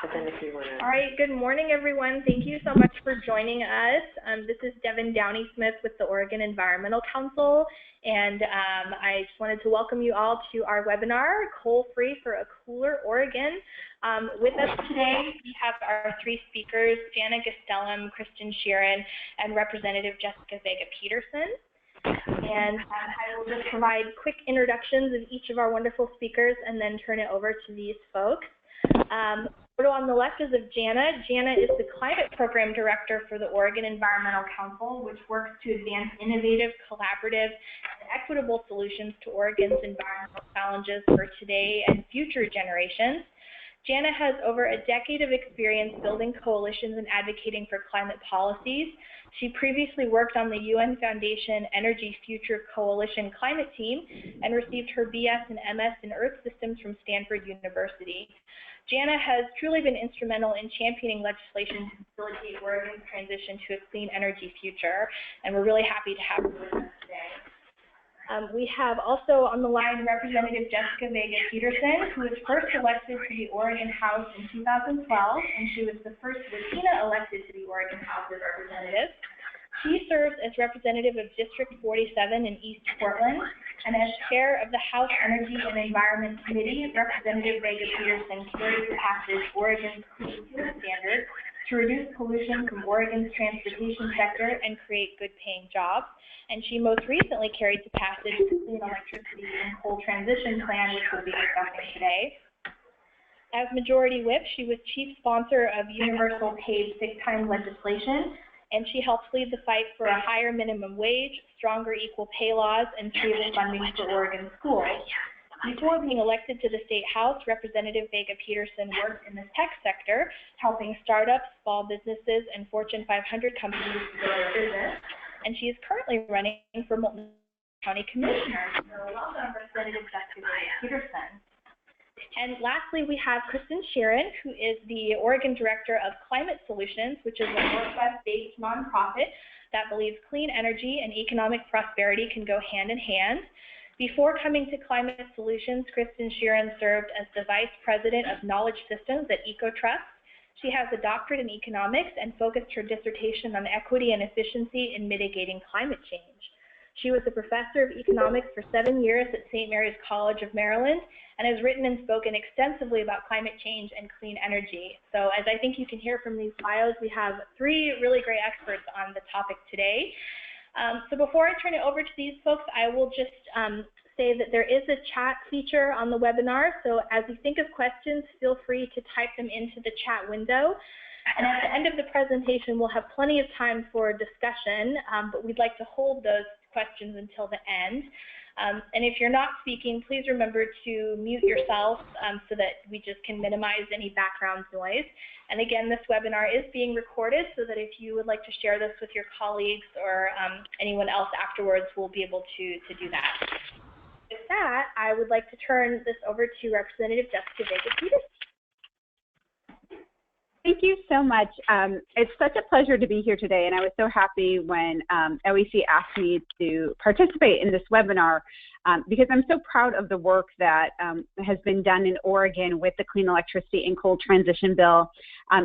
All right, good morning, everyone. Thank you so much for joining us. This is Devon Downeysmith with the Oregon Environmental Council, and I just wanted to welcome you all to our webinar, Coal-Free for a Cooler Oregon. With us today, we have our three speakers, Jana Gastellum, Kristen Sheeran, and Representative Jessica Vega Pederson. And I will just provide quick introductions of each of our wonderful speakers and then turn it over to these folks. Photo on the left is of Jana. Jana is the Climate Program Director for the Oregon Environmental Council, which works to advance innovative, collaborative, and equitable solutions to Oregon's environmental challenges for today and future generations. Jana has over a decade of experience building coalitions and advocating for climate policies. She previously worked on the UN Foundation Energy Future Coalition Climate Team and received her BS and MS in Earth Systems from Stanford University. Jana has truly been instrumental in championing legislation to facilitate Oregon's transition to a clean energy future, and we're really happy to have her with us today. We have also on the line Representative Jessica Vega Pederson, who was first elected to the Oregon House in 2012, and she was the first Latina elected to the Oregon House of Representatives. She serves as representative of District 47 in East Portland, and as chair of the House Energy and Environment Committee, Representative Vega Pederson carried to passage Oregon's Clean Fuel Standard to reduce pollution from Oregon's transportation sector and create good-paying jobs. And she most recently carried to passage the Clean Electricity and Coal Transition Plan, which we'll be discussing today. As Majority Whip, she was chief sponsor of universal paid sick time legislation, and she helped lead the fight for a higher minimum wage, stronger equal pay laws, and stable funding for Oregon schools. Before being elected to the State House, Representative Vega Pederson worked in the tech sector, helping startups, small businesses, and Fortune 500 companies to grow their business. And she is currently running for Multnomah County Commissioner. So welcome, Representative Jessica Vega Pederson. And lastly, we have Kristen Sheeran, who is the Oregon Director of Climate Solutions, which is a Northwest-based nonprofit that believes clean energy and economic prosperity can go hand in hand. Before coming to Climate Solutions, Kristen Sheeran served as the Vice President of Knowledge Systems at EcoTrust. She has a doctorate in economics and focused her dissertation on equity and efficiency in mitigating climate change. She was a professor of economics for 7 years at St. Mary's College of Maryland and has written and spoken extensively about climate change and clean energy. So as I think you can hear from these bios, we have three really great experts on the topic today. So before I turn it over to these folks, I will just say that there is a chat feature on the webinar. So as you think of questions, feel free to type them into the chat window. And at the end of the presentation, we'll have plenty of time for discussion, but we'd like to hold those questions until the end. And if you're not speaking, please remember to mute yourself so that we just can minimize any background noise. And again, this webinar is being recorded so that if you would like to share this with your colleagues or anyone else afterwards, we'll be able to do that. With that, I would like to turn this over to Representative Jessica Vega Pederson. Thank you so much. It's such a pleasure to be here today, and I was so happy when OEC asked me to participate in this webinar because I'm so proud of the work that has been done in Oregon with the Clean Electricity and Coal Transition Bill.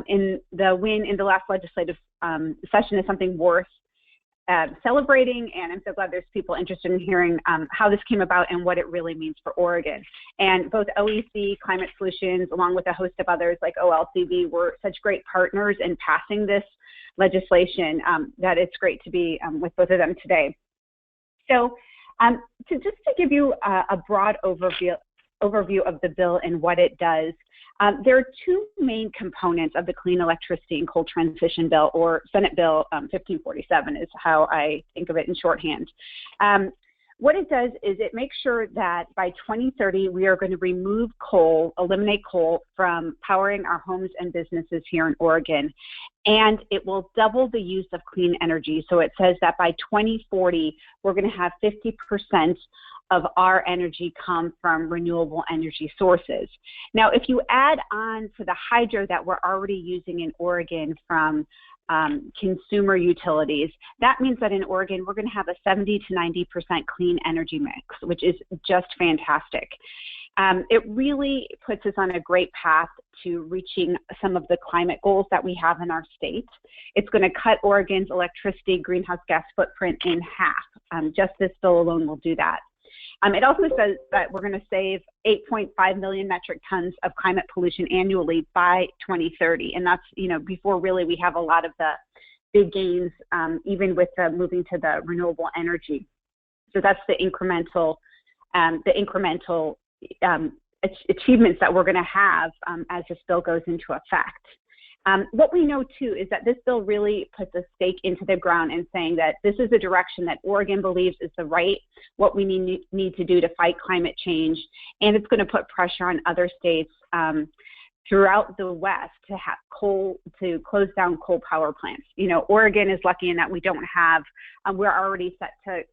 In the win in the last legislative session is something worth celebrating, and I'm so glad there's people interested in hearing how this came about and what it really means for Oregon. And both OEC, Climate Solutions, along with a host of others like OLCV, were such great partners in passing this legislation that it's great to be with both of them today. So just to give you a broad overview of the bill and what it does, there are two main components of the Clean Electricity and Coal Transition Bill, or Senate Bill 1547 is how I think of it in shorthand. What it does is it makes sure that by 2030, we are going to remove coal, eliminate coal from powering our homes and businesses here in Oregon. And it will double the use of clean energy. So it says that by 2040, we're going to have 50% of our energy come from renewable energy sources. Now, if you add on to the hydro that we're already using in Oregon from consumer utilities, that means that in Oregon, we're going to have a 70 to 90% clean energy mix, which is just fantastic. It really puts us on a great path to reaching some of the climate goals that we have in our state. It's going to cut Oregon's electricity greenhouse gas footprint in half. Just this bill alone will do that. It also says that we're going to save 8.5 million metric tons of climate pollution annually by 2030. And that's, before really we have a lot of the big gains, even with the moving to the renewable energy. So that's the incremental achievements that we're going to have as this bill goes into effect. What we know, too, is that this bill really puts a stake into the ground and saying that this is a direction that Oregon believes is what we need to do to fight climate change, and it's going to put pressure on other states throughout the West to close down coal power plants. Oregon is lucky in that we don't have, we're already set to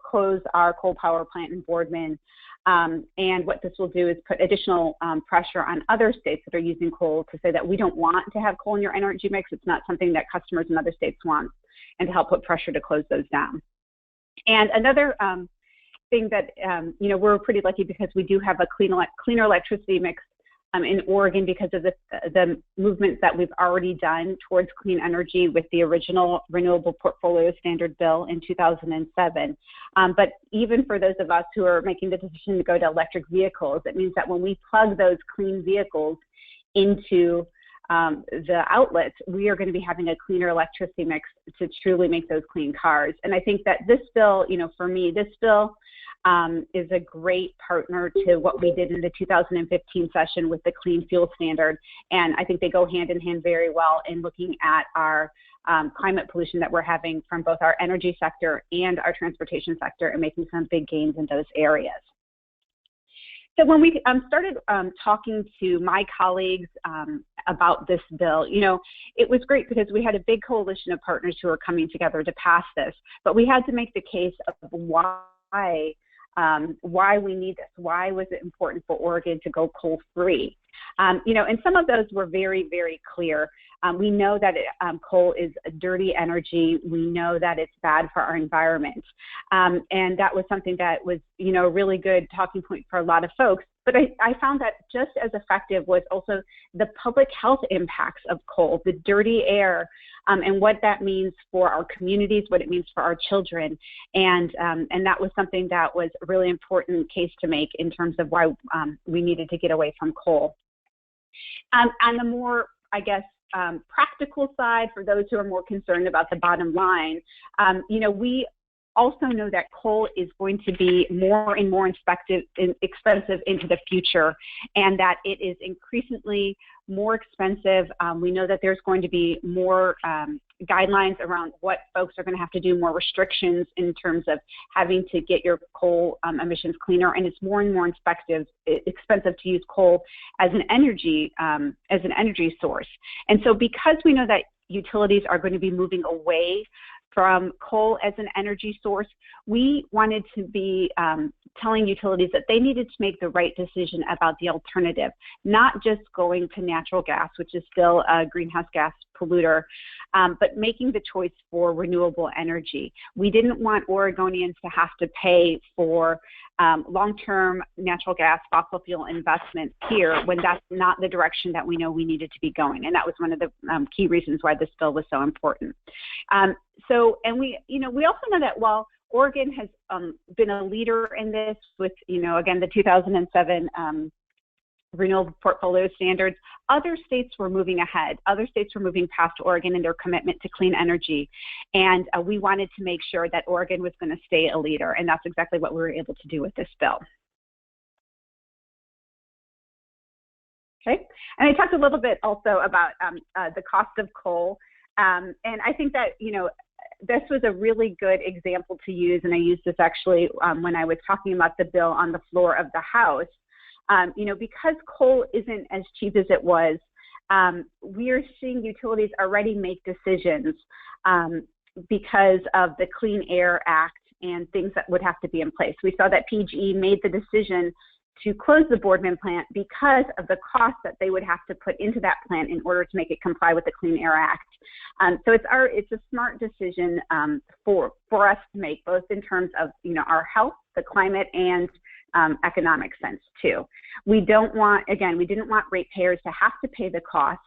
close our coal power plant in Boardman. And what this will do is put additional pressure on other states that are using coal to say that we don't want to have coal in your energy mix. It's not something that customers in other states want, and to help put pressure to close those down. And another thing that, we're pretty lucky because we do have a cleaner electricity mix in Oregon because of the movements that we've already done towards clean energy with the original Renewable Portfolio Standard Bill in 2007. But even for those of us who are making the decision to go to electric vehicles, it means that when we plug those clean vehicles into the outlets, we are going to be having a cleaner electricity mix to truly make those clean cars. And I think that this bill, for me, this bill is a great partner to what we did in the 2015 session with the Clean Fuel Standard. And I think they go hand in hand very well in looking at our climate pollution that we're having from both our energy sector and our transportation sector, and making some big gains in those areas. So when we started talking to my colleagues about this bill, it was great because we had a big coalition of partners who were coming together to pass this, but we had to make the case of why we need this. Why was it important for Oregon to go coal-free? And some of those were very, very clear. We know that coal is a dirty energy. We know that it's bad for our environment. And that was something that was, a really good talking point for a lot of folks. But I found that just as effective was also the public health impacts of coal, the dirty air, and what that means for our communities, what it means for our children. And that was something that was a really important case to make in terms of why we needed to get away from coal. On the more, practical side, for those who are more concerned about the bottom line, we also know that coal is going to be more and more expensive into the future, and that it is increasingly more expensive. We know that there's going to be more guidelines around what folks are going to have to do, more restrictions in terms of having to get your coal emissions cleaner, and it's more and more expensive to use coal as an energy source. And so because we know that utilities are going to be moving away from coal as an energy source, we wanted to be telling utilities that they needed to make the right decision about the alternative, not just going to natural gas, which is still a greenhouse gas polluter, but making the choice for renewable energy. We didn't want Oregonians to have to pay for long-term natural gas fossil fuel investment here when that's not the direction that we know we needed to be going. And that was one of the key reasons why this bill was so important. And we also know that while Oregon has been a leader in this with, again, the 2007 Renewable Portfolio Standards, other states were moving ahead. Other states were moving past Oregon in their commitment to clean energy. And we wanted to make sure that Oregon was going to stay a leader. And that's exactly what we were able to do with this bill. Okay. And I talked a little bit also about the cost of coal. And I think that, this was a really good example to use. And I used this actually when I was talking about the bill on the floor of the House. Because coal isn't as cheap as it was, we're seeing utilities already make decisions because of the Clean Air Act and things that would have to be in place. We saw that PG&E made the decision to close the Boardman plant because of the cost that they would have to put into that plant in order to make it comply with the Clean Air Act. So it's a smart decision for us to make, both in terms of our health, the climate, and economic sense too. We don't want, again, we didn't want ratepayers to have to pay the costs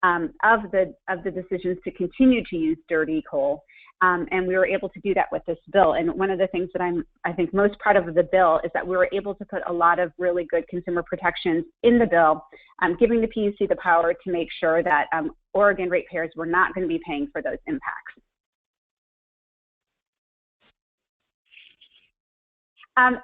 of the decisions to continue to use dirty coal. And we were able to do that with this bill. And one of the things that I think most proud of the bill is that we were able to put a lot of really good consumer protections in the bill, giving the PUC the power to make sure that Oregon ratepayers were not going to be paying for those impacts.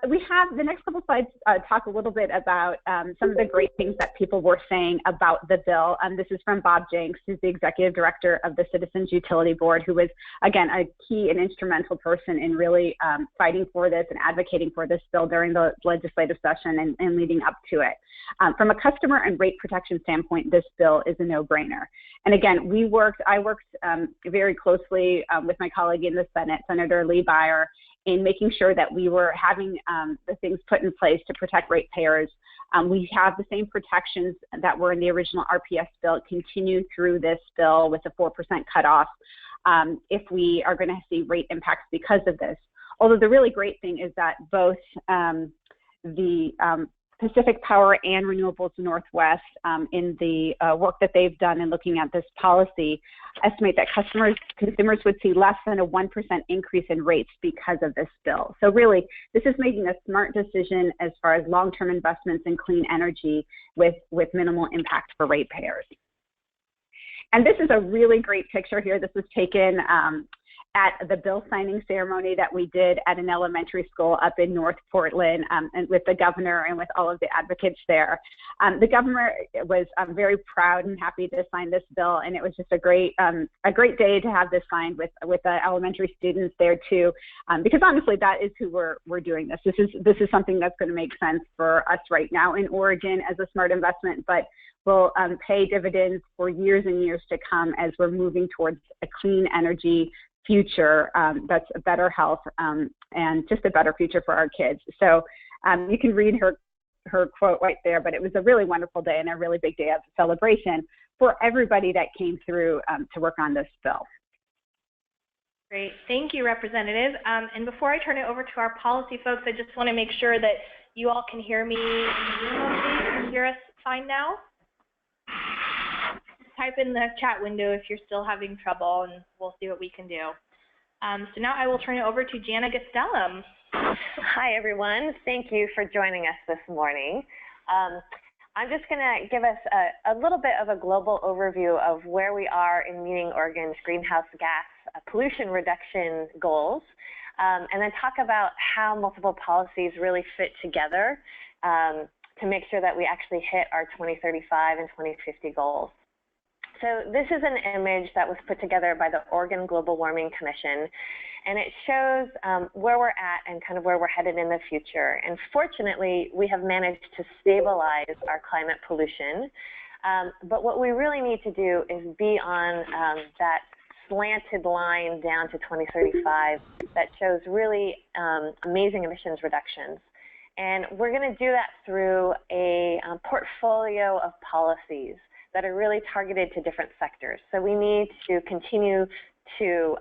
We have the next couple slides talk a little bit about some of the great things that people were saying about the bill. This is from Bob Jenks, who's the executive director of the Citizens Utility Board, who was, again, a key and instrumental person in really fighting for this and advocating for this bill during the legislative session and leading up to it. From a customer and rate protection standpoint, this bill is a no-brainer. And again, I worked very closely with my colleague in the Senate, Senator Lee Byer, in making sure that we were having the things put in place to protect ratepayers. We have the same protections that were in the original RPS bill continue through this bill with a 4% cutoff if we are going to see rate impacts because of this. Although the really great thing is that both the Pacific Power and Renewables Northwest in the work that they've done in looking at this policy estimate that consumers would see less than a 1% increase in rates because of this bill. So really, this is making a smart decision as far as long-term investments in clean energy with minimal impact for ratepayers. And this is a really great picture here. This was taken at the bill signing ceremony that we did at an elementary school up in North Portland and with the governor and with all of the advocates there. The governor was very proud and happy to sign this bill, and it was just a great day to have this signed with the elementary students there too, because honestly, that is who we're doing this. This is something that's going to make sense for us right now in Oregon as a smart investment, but will pay dividends for years and years to come as we're moving towards a clean energy future that's a better health and just a better future for our kids. So you can read her quote right there, but it was a really wonderful day and a really big day of celebration for everybody that came through to work on this bill. Great, thank you, Representative. And before I turn it over to our policy folks, I just want to make sure that you all can hear me in the room okay. You can hear us fine now? Type in the chat window if you're still having trouble, and we'll see what we can do. So now I will turn it over to Jana Gastellum. Hi, everyone. Thank you for joining us this morning. I'm just going to give us a little bit of a global overview of where we are in meeting Oregon's greenhouse gas pollution reduction goals, and then talk about how multiple policies really fit together to make sure that we actually hit our 2035 and 2050 goals. So this is an image that was put together by the Oregon Global Warming Commission, and it shows where we're at and kind of where we're headed in the future. And fortunately, we have managed to stabilize our climate pollution. But what we really need to do is be on that slanted line down to 2035 that shows really amazing emissions reductions. And we're going to do that through a portfolio of policies that are really targeted to different sectors. So we need to continue to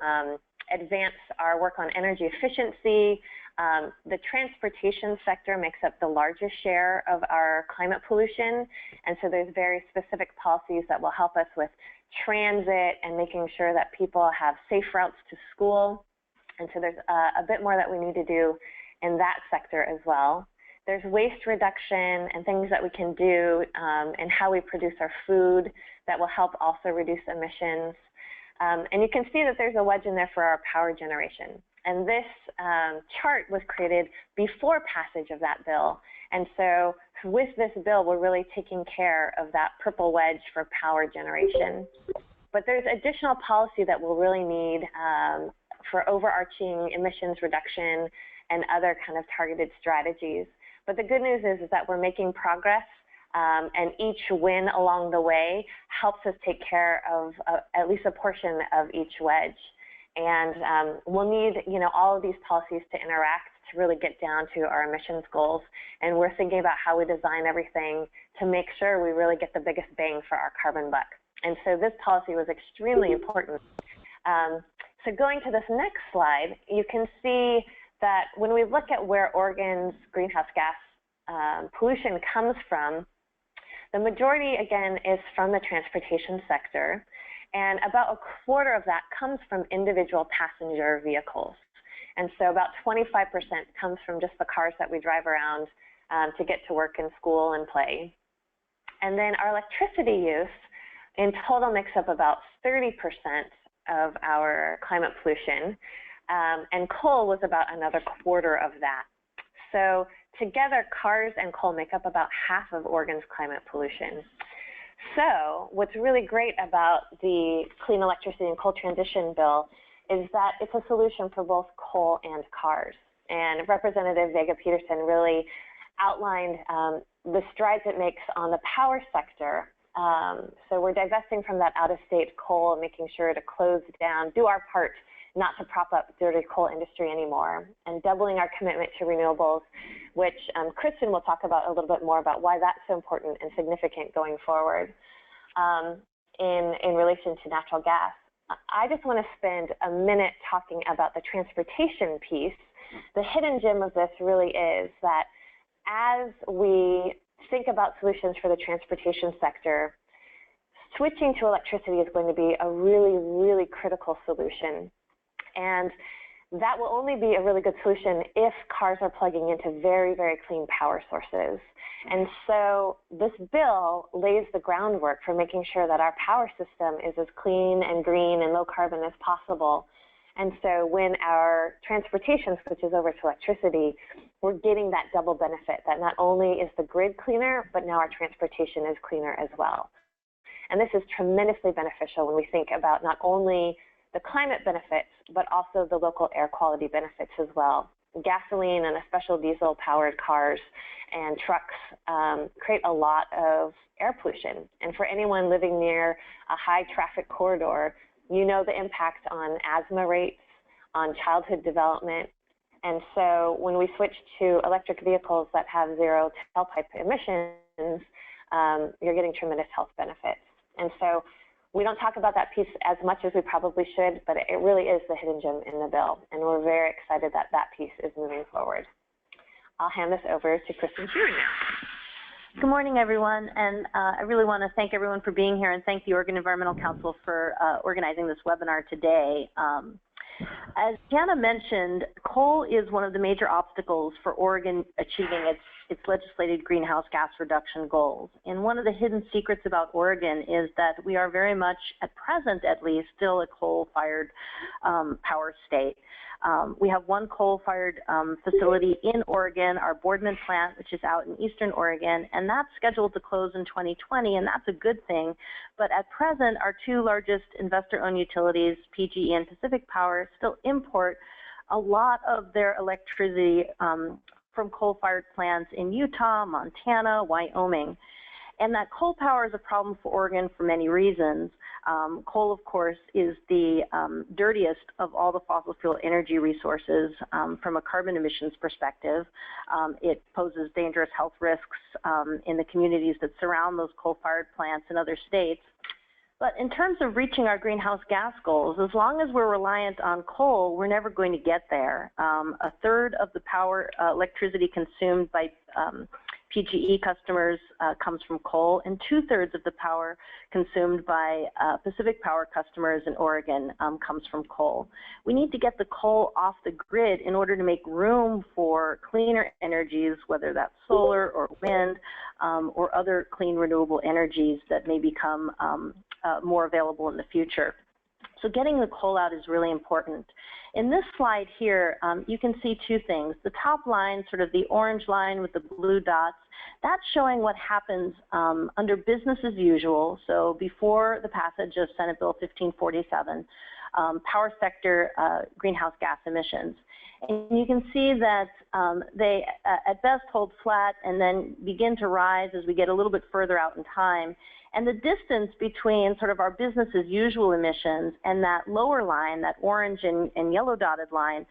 advance our work on energy efficiency. The transportation sector makes up the largest share of our climate pollution, and so there's very specific policies that will help us with transit and making sure that people have safe routes to school. And so there's a bit more that we need to do in that sector as well. There's waste reduction and things that we can do and how we produce our food that will help also reduce emissions. And you can see that there's a wedge in there for our power generation. And this chart was created before passage of that bill. And so with this bill, we're really taking care of that purple wedge for power generation. But there's additional policy that we'll really need for overarching emissions reduction and other kind of targeted strategies. But the good news is that we're making progress, and each win along the way helps us take care of at least a portion of each wedge. And we'll need, all of these policies to interact to really get down to our emissions goals. And we're thinking about how we design everything to make sure we really get the biggest bang for our carbon buck. And so this policy was extremely important. So going to this next slide, you can see that when we look at where Oregon's greenhouse gas pollution comes from, the majority, again, is from the transportation sector, and about a quarter of that comes from individual passenger vehicles. And so about 25% comes from just the cars that we drive around to get to work and school and play. And then our electricity use in total makes up about 30% of our climate pollution, and coal was about another quarter of that. So together, cars and coal make up about half of Oregon's climate pollution. So what's really great about the Clean Electricity and Coal Transition Bill is that it's a solution for both coal and cars. And Representative Vega Pederson really outlined the strides it makes on the power sector. So we're divesting from that out-of-state coal and making sure to close down, do our part not to prop up dirty coal industry anymore, and doubling our commitment to renewables, which Kristen will talk about a little bit more about why that's so important and significant going forward. In relation to natural gas, I just want to spend a minute talking about the transportation piece. The hidden gem of this really is that as we think about solutions for the transportation sector, switching to electricity is going to be a really, really critical solution. And that will only be a really good solution if cars are plugging into very, very clean power sources. And so this bill lays the groundwork for making sure that our power system is as clean and green and low carbon as possible. And so when our transportation switches over to electricity, we're getting that double benefit, that not only is the grid cleaner, but now our transportation is cleaner as well. And this is tremendously beneficial when we think about not only the climate benefits, but also the local air quality benefits as well. Gasoline and especially diesel-powered cars and trucks create a lot of air pollution. And for anyone living near a high-traffic corridor, you know the impact on asthma rates, on childhood development. And so when we switch to electric vehicles that have zero tailpipe emissions, you're getting tremendous health benefits. And so we don't talk about that piece as much as we probably should, but it really is the hidden gem in the bill, and we're very excited that that piece is moving forward. I'll hand this over to Kristen Sheeran now. Good morning, everyone, and I really want to thank everyone for being here and thank the Oregon Environmental Council for organizing this webinar today. As Jana mentioned, coal is one of the major obstacles for Oregon achieving its legislated greenhouse gas reduction goals. And one of the hidden secrets about Oregon is that we are very much, at present at least, still a coal-fired power state. We have one coal-fired facility in Oregon, our Boardman plant, which is out in eastern Oregon, and that's scheduled to close in 2020, and that's a good thing. But at present, our two largest investor-owned utilities, PGE and Pacific Power, still import a lot of their electricity from coal-fired plants in Utah, Montana, Wyoming. And that coal power is a problem for Oregon for many reasons. Coal, of course, is the dirtiest of all the fossil fuel energy resources from a carbon emissions perspective. It poses dangerous health risks in the communities that surround those coal-fired plants in other states. But in terms of reaching our greenhouse gas goals, as long as we're reliant on coal, we're never going to get there. A third of the power electricity consumed by PGE customers comes from coal, and 2/3 of the power consumed by Pacific Power customers in Oregon comes from coal. We need to get the coal off the grid in order to make room for cleaner energies, whether that's solar or wind or other clean renewable energies that may become more available in the future. So getting the coal out is really important. In this slide here, you can see two things. The top line, sort of the orange line with the blue dots, that's showing what happens under business as usual. So before the passage of Senate Bill 1547, power sector greenhouse gas emissions. And you can see that they at best hold flat and then begin to rise as we get a little bit further out in time. And the distance between sort of our business as usual emissions and that lower line, that orange and yellow dotted line,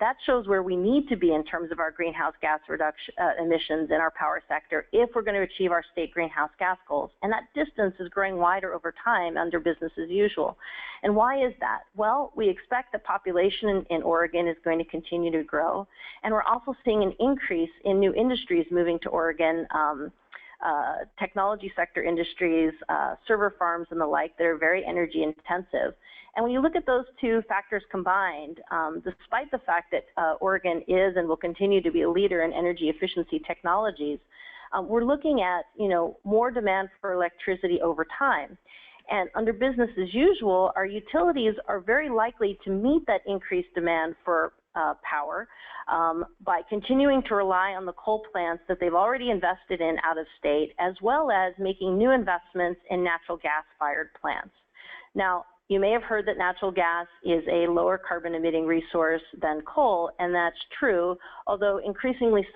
that shows where we need to be in terms of our greenhouse gas reduction emissions in our power sector if we're going to achieve our state greenhouse gas goals. And that distance is growing wider over time under business as usual. And why is that? Well, we expect the population in Oregon is going to continue to grow. And we're also seeing an increase in new industries moving to Oregon, technology sector industries, server farms and the like that are very energy intensive. And when you look at those two factors combined, despite the fact that Oregon is and will continue to be a leader in energy efficiency technologies, we're looking at, more demand for electricity over time. And under business as usual, our utilities are very likely to meet that increased demand for power by continuing to rely on the coal plants that they've already invested in out of state, as well as making new investments in natural gas-fired plants. Now, you may have heard that natural gas is a lower carbon emitting resource than coal, and that's true, although increasingly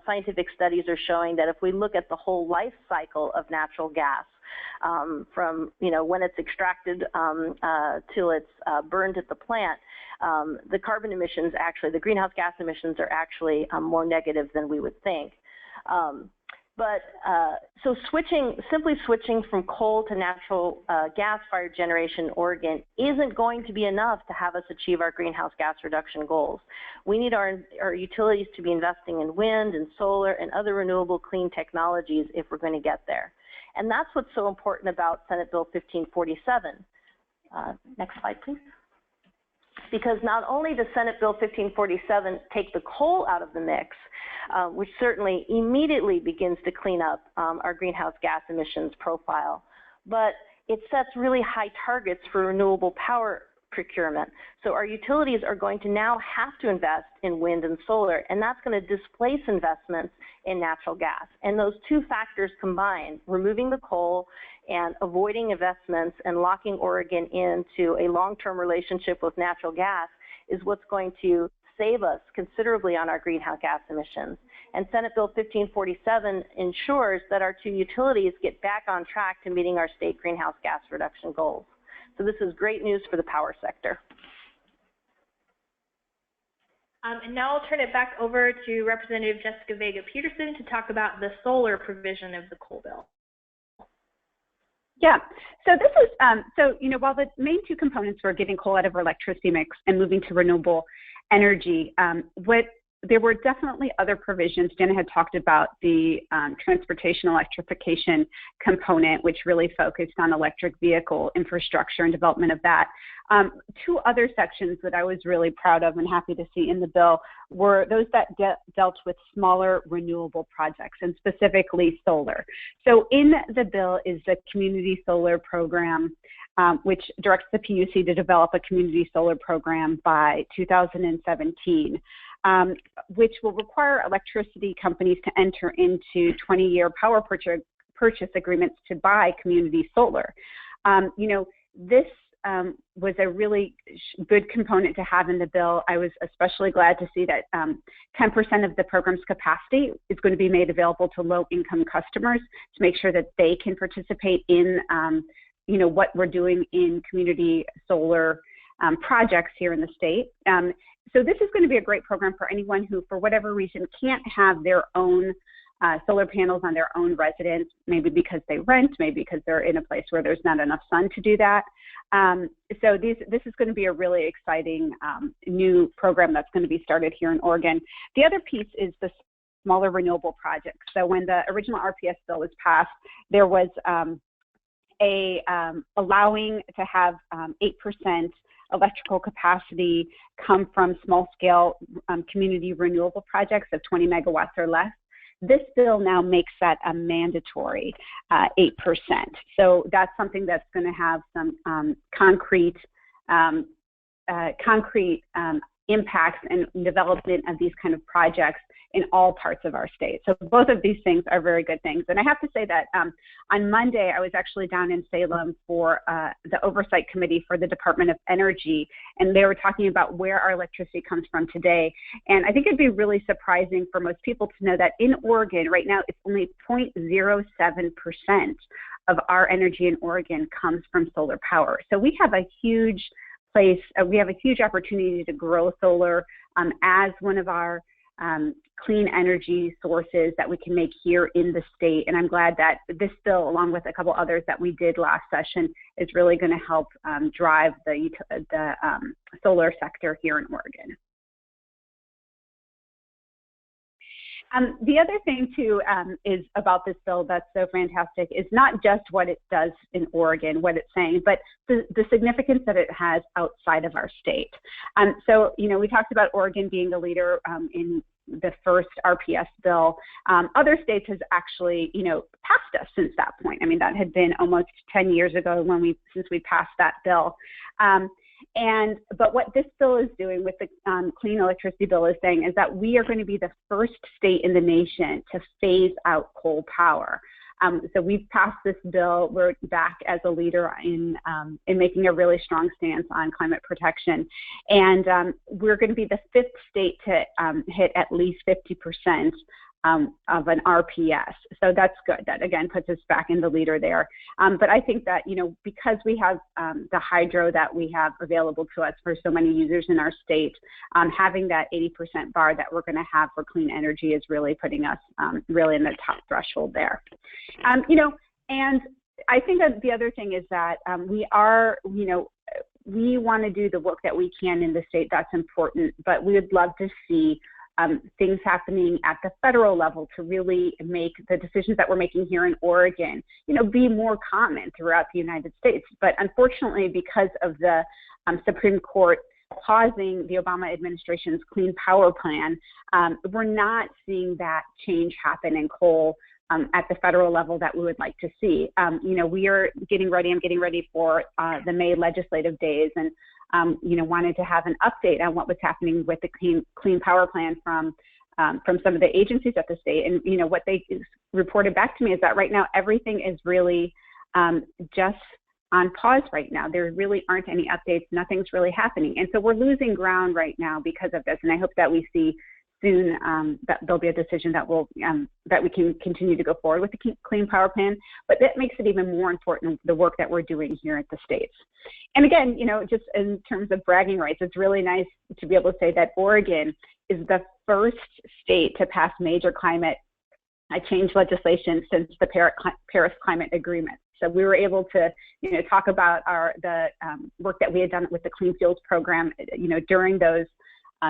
scientific studies are showing that if we look at the whole life cycle of natural gas, from when it's extracted till it's burned at the plant, the carbon emissions the greenhouse gas emissions are actually more negative than we would think. So simply switching from coal to natural gas-fired generation in Oregon isn't going to be enough to have us achieve our greenhouse gas reduction goals. We need our utilities to be investing in wind and solar and other renewable clean technologies if we're going to get there. And that's what's so important about Senate Bill 1547. Next slide, please. Because not only does Senate Bill 1547 take the coal out of the mix, which certainly immediately begins to clean up our greenhouse gas emissions profile, but it sets really high targets for renewable power procurement. So our utilities are going to now have to invest in wind and solar, and that's going to displace investments in natural gas. And those two factors combined, removing the coal and avoiding investments and locking Oregon into a long-term relationship with natural gas, is what's going to save us considerably on our greenhouse gas emissions. And Senate Bill 1547 ensures that our two utilities get back on track to meeting our state greenhouse gas reduction goals. So this is great news for the power sector. And now I'll turn it back over to Representative Jessica Vega Pederson to talk about the solar provision of the coal bill. Yeah, so this is, while the main two components were getting coal out of our electricity mix and moving to renewable energy, there were definitely other provisions. Jana had talked about the transportation electrification component, which really focused on electric vehicle infrastructure and development of that. Two other sections that I was really proud of and happy to see in the bill were those that dealt with smaller renewable projects, and specifically solar. So in the bill is the community solar program, which directs the PUC to develop a community solar program by 2017. Which will require electricity companies to enter into 20-year power purchase agreements to buy community solar. This was a really good component to have in the bill. I was especially glad to see that 10% of the program's capacity is going to be made available to low-income customers to make sure that they can participate in, what we're doing in community solar projects here in the state. So this is going to be a great program for anyone who, for whatever reason, can't have their own solar panels on their own residence, maybe because they rent, maybe because they're in a place where there's not enough sun to do that. So this is going to be a really exciting new program that's going to be started here in Oregon. The other piece is the smaller renewable projects. So when the original RPS bill was passed, there was allowing to have 8% electrical capacity come from small-scale community renewable projects of 20 megawatts or less. This bill now makes that a mandatory 8%. So that's something that's going to have some concrete impacts and development of these kind of projects in all parts of our state. So both of these things are very good things. And I have to say that on Monday, I was actually down in Salem for the Oversight Committee for the Department of Energy, and they were talking about where our electricity comes from today. And I think it'd be really surprising for most people to know that in Oregon, right now, it's only 0.07% of our energy in Oregon comes from solar power. So we have a huge we have a huge opportunity to grow solar as one of our clean energy sources that we can make here in the state. And I'm glad that this bill, along with a couple others that we did last session, is really going to help drive the solar sector here in Oregon. The other thing, too, is about this bill that's so fantastic is not just what it does in Oregon, what it's saying, but the significance that it has outside of our state. So, we talked about Oregon being the leader in the first RPS bill. Other states has actually, passed us since that point. I mean, that had been almost 10 years ago since we passed that bill. But what this bill is doing with the Clean Electricity Bill is saying is that we are going to be the first state in the nation to phase out coal power. So we've passed this bill. We're back as a leader in making a really strong stance on climate protection. And we're going to be the fifth state to hit at least 50% of an RPS. So that's good. That, again, puts us back in the leader there. But I think that, because we have the hydro that we have available to us for so many users in our state, having that 80% bar that we're going to have for clean energy is really putting us really in the top threshold there. And I think that the other thing is that we want to do the work that we can in the state. That's important, but we would love to see things happening at the federal level to really make the decisions that we're making here in Oregon, be more common throughout the United States. But unfortunately, because of the Supreme Court pausing the Obama administration's Clean Power Plan, we're not seeing that change happen in coal at the federal level that we would like to see. We are getting ready. I'm getting ready for the May legislative days, and wanted to have an update on what was happening with the Clean Power Plan from some of the agencies at the state. And, what they reported back to me is that right now everything is really just on pause right now. There really aren't any updates. Nothing's really happening. And so we're losing ground right now because of this. And I hope that we see soon that there'll be a decision that will that we can continue to go forward with the Clean Power Plan. But that makes it even more important, the work that we're doing here at the states. And again, just in terms of bragging rights, it's really nice to be able to say that Oregon is the first state to pass major climate change legislation since the Paris Climate Agreement. So we were able to, talk about the work that we had done with the Clean Fuels Program, during those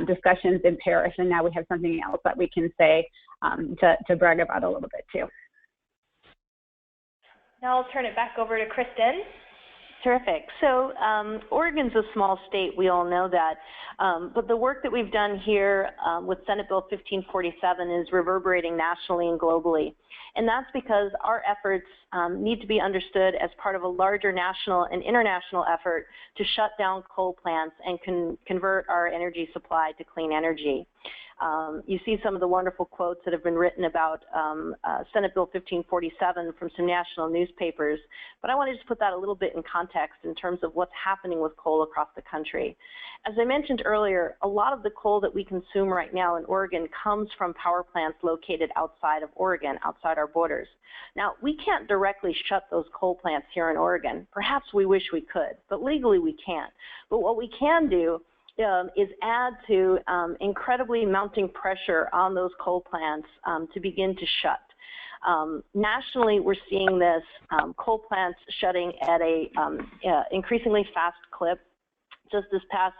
discussions in Paris, and now we have something else that we can say to brag about a little bit too. Now I'll turn it back over to Kristen. Terrific. So Oregon's a small state, we all know that, but the work that we've done here with Senate Bill 1547 is reverberating nationally and globally. And that's because our efforts need to be understood as part of a larger national and international effort to shut down coal plants and convert our energy supply to clean energy. You see some of the wonderful quotes that have been written about Senate Bill 1547 from some national newspapers, but I want to just put that a little bit in context in terms of what's happening with coal across the country. As I mentioned earlier, a lot of the coal that we consume right now in Oregon comes from power plants located outside of Oregon, outside our borders. Now, we can't directly shut those coal plants here in Oregon. Perhaps we wish we could, but legally we can't. But what we can do is add to incredibly mounting pressure on those coal plants to begin to shut. Nationally, we're seeing this coal plants shutting at a increasingly fast clip. Just this past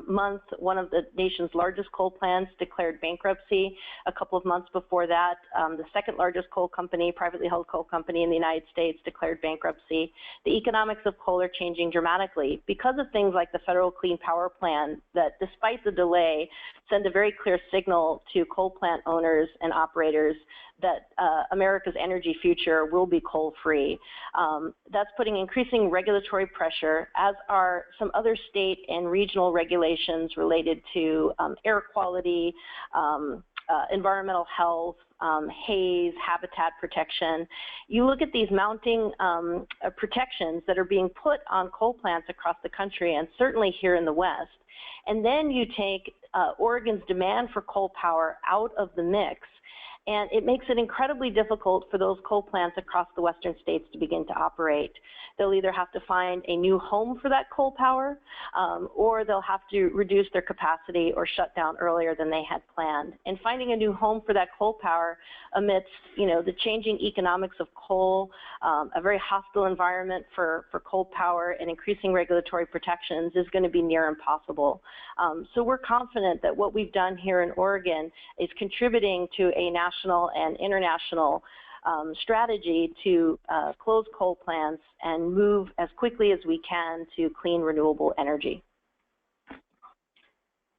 month, one of the nation's largest coal plants declared bankruptcy. A couple of months before that, the second largest coal company, privately held coal company in the United States, declared bankruptcy. The economics of coal are changing dramatically because of things like the federal Clean Power Plan that, despite the delay, send a very clear signal to coal plant owners and operators that America's energy future will be coal-free. That's putting increasing regulatory pressure, as are some other state and regional regulations related to air quality, environmental health, haze, habitat protection. You look at these mounting protections that are being put on coal plants across the country, and certainly here in the West, and then you take Oregon's demand for coal power out of the mix, And it makes it incredibly difficult for those coal plants across the western states to begin to operate. They'll either have to find a new home for that coal power, or they'll have to reduce their capacity or shut down earlier than they had planned. And finding a new home for that coal power amidst, the changing economics of coal, a very hostile environment for coal power, and increasing regulatory protections is going to be near impossible. So we're confident that what we've done here in Oregon is contributing to a national and international strategy to close coal plants and move as quickly as we can to clean, renewable energy.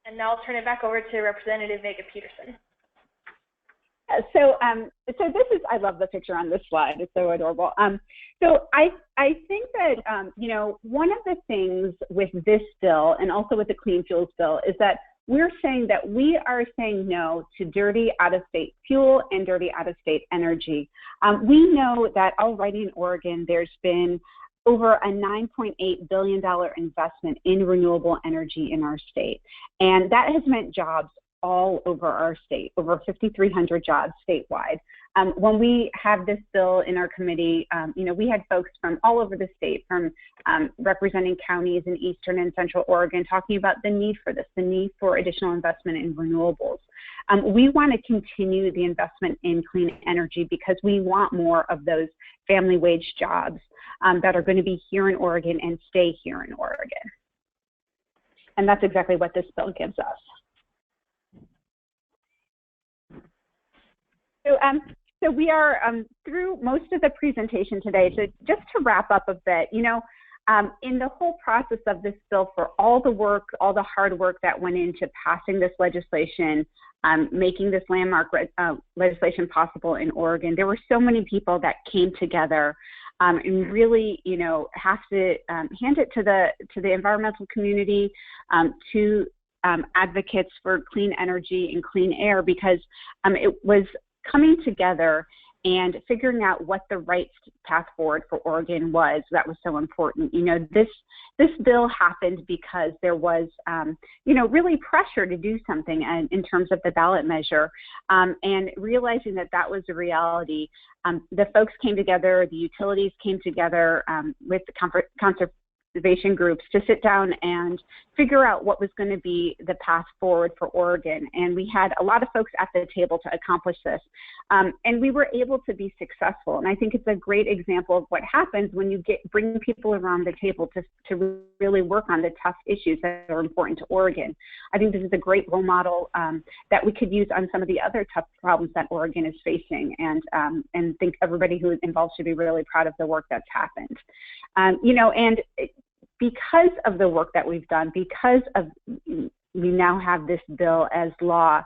And now I'll turn it back over to Representative Vega Pederson. So this is, I love the picture on this slide. It's so adorable. So I think that, one of the things with this bill and also with the Clean Fuels bill is that we're saying that we are saying no to dirty out-of-state fuel and dirty out-of-state energy. We know that already in Oregon, there's been over a $9.8 billion investment in renewable energy in our state. And that has meant jobs all over our state, over 5,300 jobs statewide. When we have this bill in our committee, we had folks from all over the state, from representing counties in Eastern and Central Oregon, talking about the need for this, the need for additional investment in renewables. We want to continue the investment in clean energy because we want more of those family wage jobs that are going to be here in Oregon and stay here in Oregon. And that's exactly what this bill gives us. So we are through most of the presentation today. So just to wrap up a bit, in the whole process of this bill, for all the work, all the hard work that went into passing this legislation, making this landmark legislation possible in Oregon, there were so many people that came together and really, have to hand it to the environmental community, to advocates for clean energy and clean air, because it was coming together and figuring out what the right path forward for Oregon was. That was so important. This bill happened because there was, really pressure to do something in terms of the ballot measure, and realizing that that was a reality. The folks came together, the utilities came together with the conservation groups to sit down and figure out what was going to be the path forward for Oregon. And we had a lot of folks at the table to accomplish this. And we were able to be successful. And I think it's a great example of what happens when you bring people around the table to really work on the tough issues that are important to Oregon. I think this is a great role model that we could use on some of the other tough problems that Oregon is facing. And think everybody who is involved should be really proud of the work that's happened. Because of the work that we've done, because of we now have this bill as law,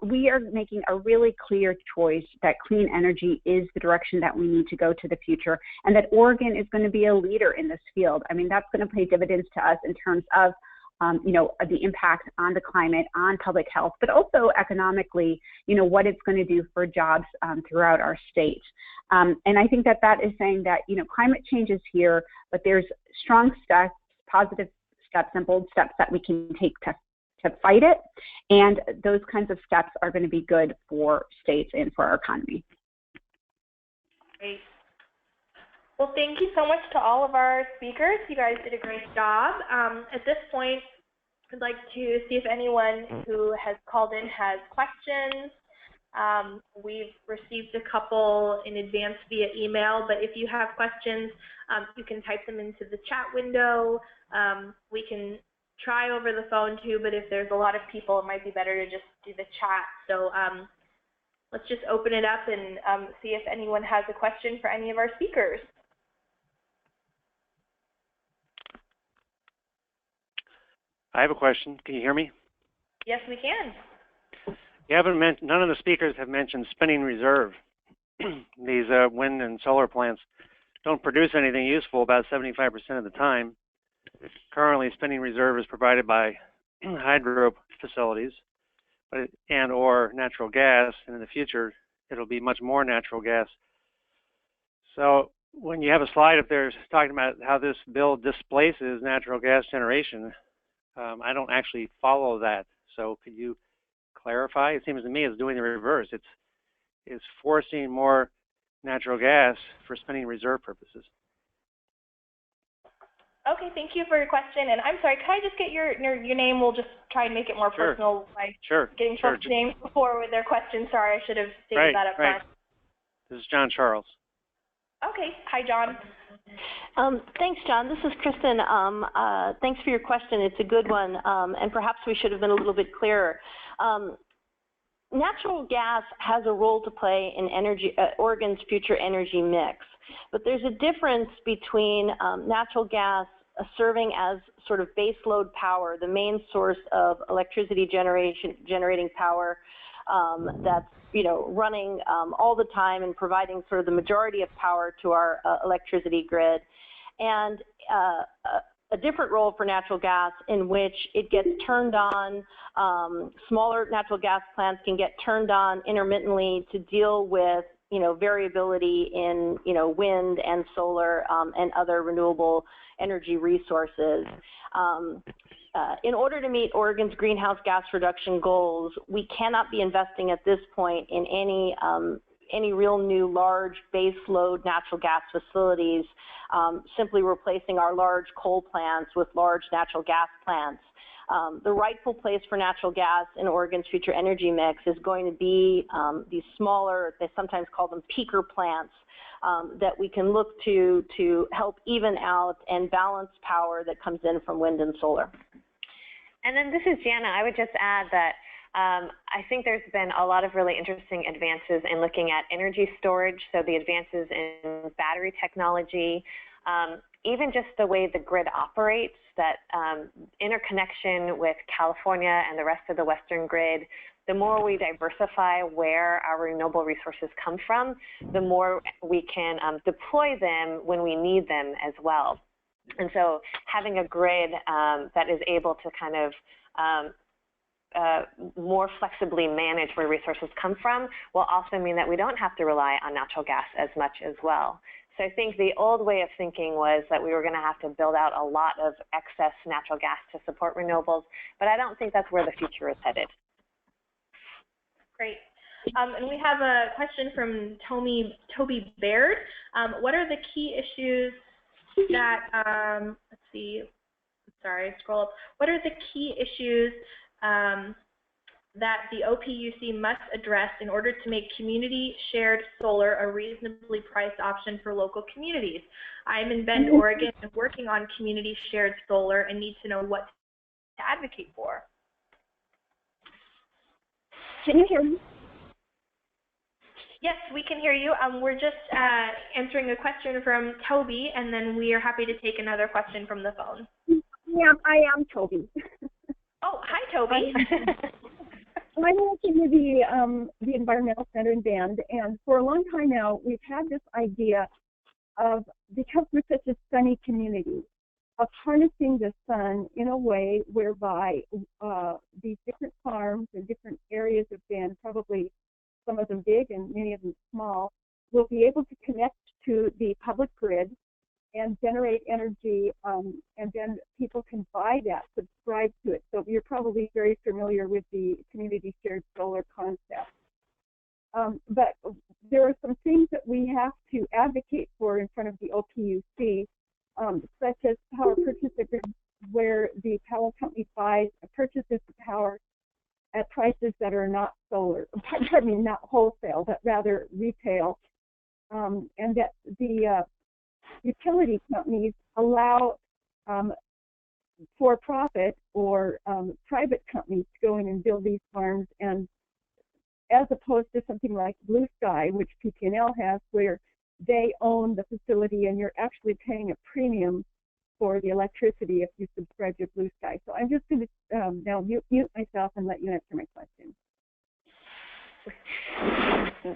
we are making a really clear choice that clean energy is the direction that we need to go to the future, and that Oregon is going to be a leader in this field. I mean, that's going to pay dividends to us in terms of the impact on the climate, on public health, but also economically, what it's going to do for jobs throughout our state. And I think that is saying that, climate change is here, but there's strong steps, positive steps, and bold steps that we can take to fight it. And those kinds of steps are going to be good for states and for our economy. Great. Well, thank you so much to all of our speakers. You guys did a great job. At this point, I'd like to see if anyone who has called in has questions. We've received a couple in advance via email, but if you have questions, you can type them into the chat window. We can try over the phone too, but if there's a lot of people, it might be better to just do the chat. So let's just open it up and see if anyone has a question for any of our speakers. I have a question. Can you hear me? Yes, we can. You haven't mentioned, none of the speakers have mentioned spinning reserve. These wind and solar plants don't produce anything useful about 75% of the time. Currently, spinning reserve is provided by hydro facilities and or natural gas, and in the future, it'll be much more natural gas. So when you have a slide up there talking about how this bill displaces natural gas generation, I don't actually follow that. So could you clarify? It seems to me it's doing the reverse. It's is forcing more natural gas for spinning reserve purposes. Okay, thank you for your question. And I'm sorry, can I just get your name? We'll just try and make it more personal by getting folks' names before with their questions. Sorry, I should have stated that up front. This is John Charles. Okay. Hi, John. Thanks, John. This is Kristen. Thanks for your question. It's a good one, and perhaps we should have been a little bit clearer. Natural gas has a role to play in Oregon's future energy mix, but there's a difference between natural gas serving as sort of baseload power, the main source of electricity generating power that's running all the time and providing sort of the majority of power to our electricity grid, and a different role for natural gas in which it gets turned on. Smaller natural gas plants can get turned on intermittently to deal with variability in wind and solar and other renewable energy resources. In order to meet Oregon's greenhouse gas reduction goals, we cannot be investing at this point in any real new large base load natural gas facilities, simply replacing our large coal plants with large natural gas plants. The rightful place for natural gas in Oregon's future energy mix is going to be these smaller, they sometimes call them peaker plants, that we can look to help even out and balance power that comes in from wind and solar. And then this is Jana. I would just add that I think there's been a lot of really interesting advances in looking at energy storage, so the advances in battery technology, even just the way the grid operates, that interconnection with California and the rest of the Western grid. The more we diversify where our renewable resources come from, the more we can deploy them when we need them as well. And so having a grid that is able to kind of more flexibly manage where resources come from will also mean that we don't have to rely on natural gas as much as well. So I think the old way of thinking was that we were going to have to build out a lot of excess natural gas to support renewables, but I don't think that's where the future is headed. Great. And we have a question from Toby Baird. What are the key issues that, let's see, sorry, scroll up. What are the key issues that the OPUC must address in order to make community shared solar a reasonably priced option for local communities? I'm in Bend, Oregon, and working on community shared solar and need to know what to advocate for. Can you hear me? Yes, we can hear you. We're just answering a question from Toby, and then we are happy to take another question from the phone. Yeah, I am Toby. Oh, hi, Toby. I'm working with the Environmental Center in Bend, and for a long time now, we've had this idea of, because we're such a sunny community, of harnessing the sun in a way whereby these different farms and different areas of Bend, probably some of them big and many of them small, will be able to connect to the public grid and generate energy, and then people can buy that, subscribe to it. So you're probably very familiar with the community shared solar concept. But there are some things that we have to advocate for in front of the OPUC, such as power purchase agreements, where the power company purchases the power at prices that are not not wholesale, but rather retail, and that the utility companies allow for-profit or private companies to go in and build these farms, and as opposed to something like Blue Sky, which PP&L has, where they own the facility and you're actually paying a premium for the electricity if you subscribe to Blue Sky. So I'm just going to now mute myself and let you answer my question.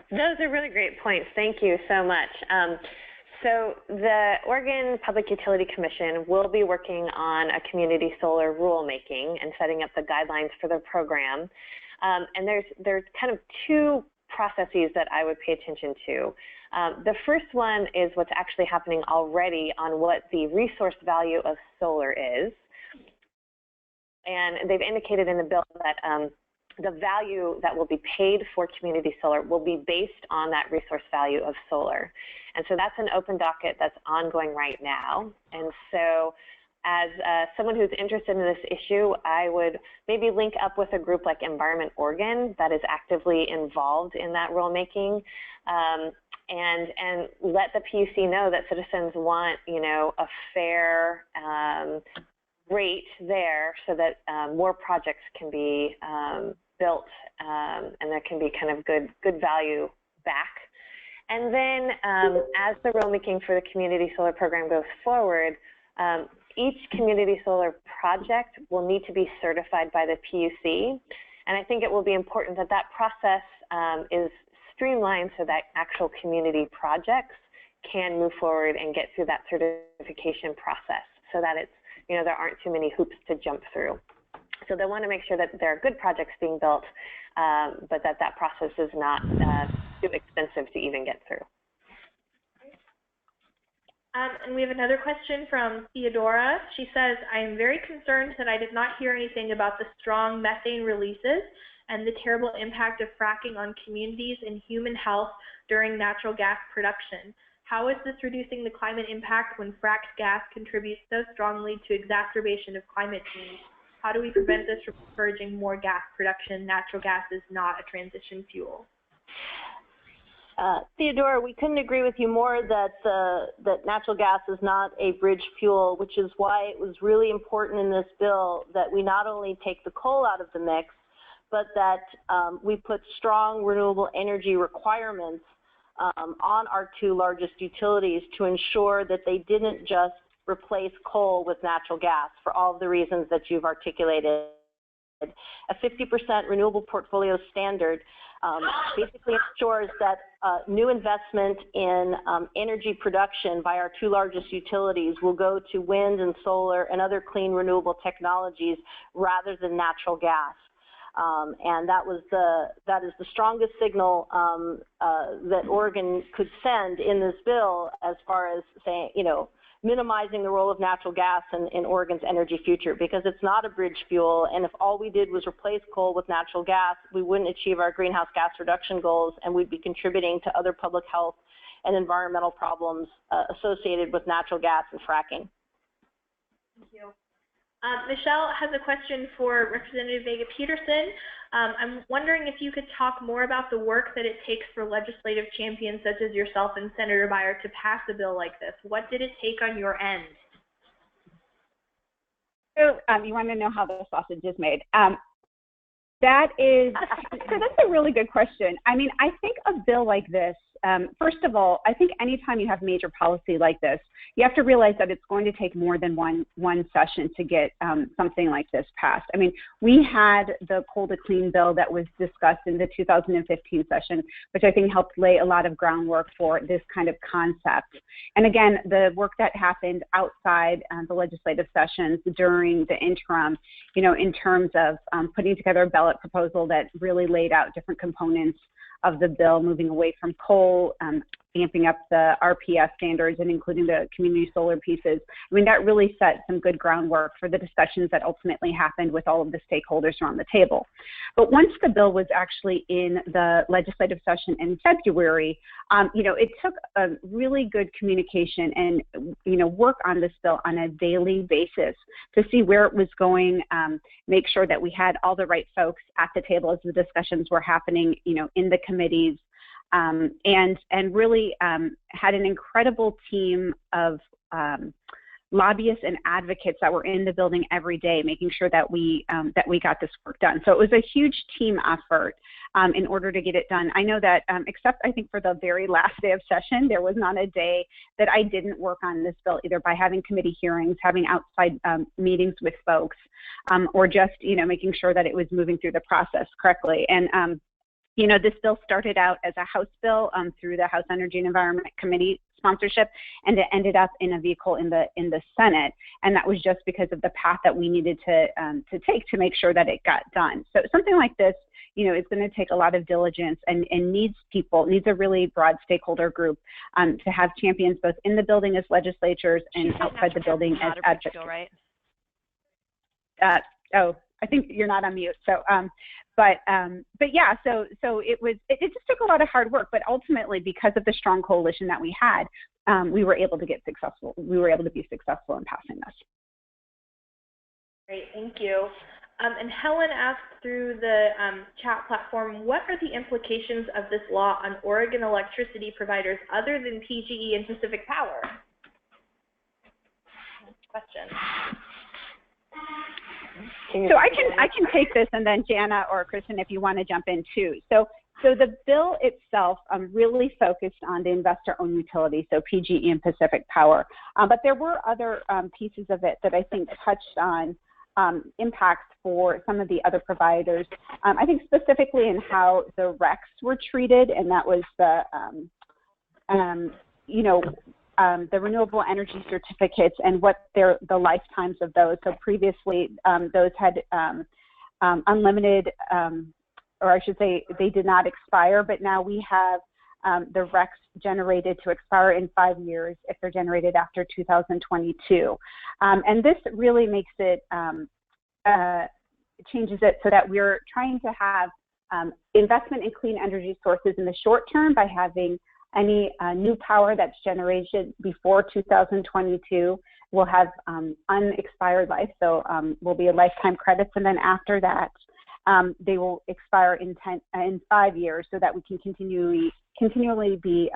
Those are really great points. Thank you so much. So the Oregon Public Utility Commission will be working on a community solar rulemaking and setting up the guidelines for the program. And there's kind of two processes that I would pay attention to. The first one is what's actually happening already on what the resource value of solar is. And they've indicated in the bill that the value that will be paid for community solar will be based on that resource value of solar. And so that's an open docket that's ongoing right now. And so as someone who's interested in this issue, I would maybe link up with a group like Environment Oregon that is actively involved in that rulemaking, and let the PUC know that citizens want, you know, a fair rate there so that more projects can be built, and there can be kind of good value back. And then as the rulemaking for the community solar program goes forward, each community solar project will need to be certified by the PUC. And I think it will be important that that process is streamlined so that actual community projects can move forward and get through that certification process so that it's, you know, there aren't too many hoops to jump through. So they want to make sure that there are good projects being built, but that process is not too expensive to even get through. And we have another question from Theodora. She says, I am very concerned that I did not hear anything about the strong methane releases and the terrible impact of fracking on communities and human health during natural gas production. How is this reducing the climate impact when fracked gas contributes so strongly to exacerbation of climate change? How do we prevent this from encouraging more gas production? Natural gas is not a transition fuel. Theodora, we couldn't agree with you more that natural gas is not a bridge fuel, which is why it was really important in this bill that we not only take the coal out of the mix, but that we put strong renewable energy requirements on our two largest utilities to ensure that they didn't just replace coal with natural gas for all of the reasons that you've articulated. A 50% renewable portfolio standard basically ensures that new investment in energy production by our two largest utilities will go to wind and solar and other clean renewable technologies rather than natural gas. And that is the strongest signal that Oregon could send in this bill as far as saying, you know, minimizing the role of natural gas in Oregon's energy future, because it's not a bridge fuel, and if all we did was replace coal with natural gas, we wouldn't achieve our greenhouse gas reduction goals, and we'd be contributing to other public health and environmental problems associated with natural gas and fracking. Thank you. Michelle has a question for Representative Vega Pederson. I'm wondering if you could talk more about the work that it takes for legislative champions such as yourself and Senator Beyer to pass a bill like this. What did it take on your end? So you want to know how the sausage is made. That's a really good question. I mean, I think a bill like this, first of all, I think anytime you have major policy like this, you have to realize that it's going to take more than one session to get something like this passed. I mean, we had the Coal to Clean bill that was discussed in the 2015 session, which I think helped lay a lot of groundwork for this kind of concept. And again, the work that happened outside the legislative sessions during the interim, you know, in terms of putting together a ballot proposal that really laid out different components of the bill, moving away from coal, amping up the RPS standards and including the community solar pieces. I mean, that really set some good groundwork for the discussions that ultimately happened with all of the stakeholders around the table. But once the bill was actually in the legislative session in February, you know, it took a really good communication and, you know, work on this bill on a daily basis to see where it was going, make sure that we had all the right folks at the table as the discussions were happening, you know, in the committees. And really had an incredible team of lobbyists and advocates that were in the building every day, making sure that we got this work done. So it was a huge team effort in order to get it done. I know that except I think for the very last day of session, there was not a day that I didn't work on this bill, either by having committee hearings, having outside meetings with folks, or just, you know, making sure that it was moving through the process correctly. And you know, this bill started out as a House bill through the House Energy and Environment Committee sponsorship, and it ended up in a vehicle in the Senate, and that was just because of the path that we needed to take to make sure that it got done. So something like this, you know, it's going to take a lot of diligence and needs a really broad stakeholder group to have champions both in the building as legislatures and outside the building as advocates. Right? I think you're not on mute. So, but yeah, so it just took a lot of hard work, but ultimately because of the strong coalition that we had, we were able to get successful. We were able to be successful in passing this. Great, thank you. And Helen asked through the chat platform, what are the implications of this law on Oregon electricity providers other than PGE and Pacific Power? Question. So I can take this, and then Jana or Kristen, if you want to jump in too. So the bill itself really focused on the investor-owned utilities, so PGE and Pacific Power. But there were other pieces of it that I think touched on impacts for some of the other providers. I think specifically in how the RECs were treated, and that was the the renewable energy certificates and what the lifetimes of those. So previously, those had unlimited, or I should say, they did not expire. But now we have the RECs generated to expire in 5 years if they're generated after 2022, and this really makes it changes it so that we're trying to have investment in clean energy sources in the short term by having any new power that's generated before 2022 will have unexpired life, so will be a lifetime credits, and then after that, they will expire in 5 years, so that we can continually be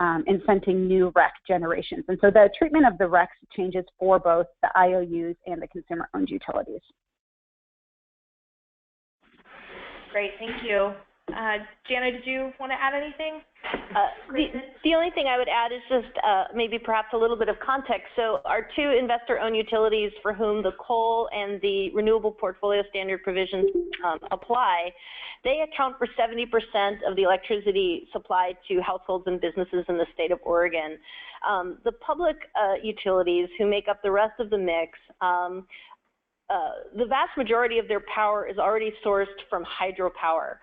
incenting new REC generations. And so the treatment of the RECs changes for both the IOUs and the consumer-owned utilities. Great, thank you. Jana, did you want to add anything? The only thing I would add is just maybe perhaps a little bit of context. So our two investor-owned utilities for whom the coal and the renewable portfolio standard provisions apply, they account for 70% of the electricity supplied to households and businesses in the state of Oregon. The public utilities who make up the rest of the mix, the vast majority of their power is already sourced from hydropower.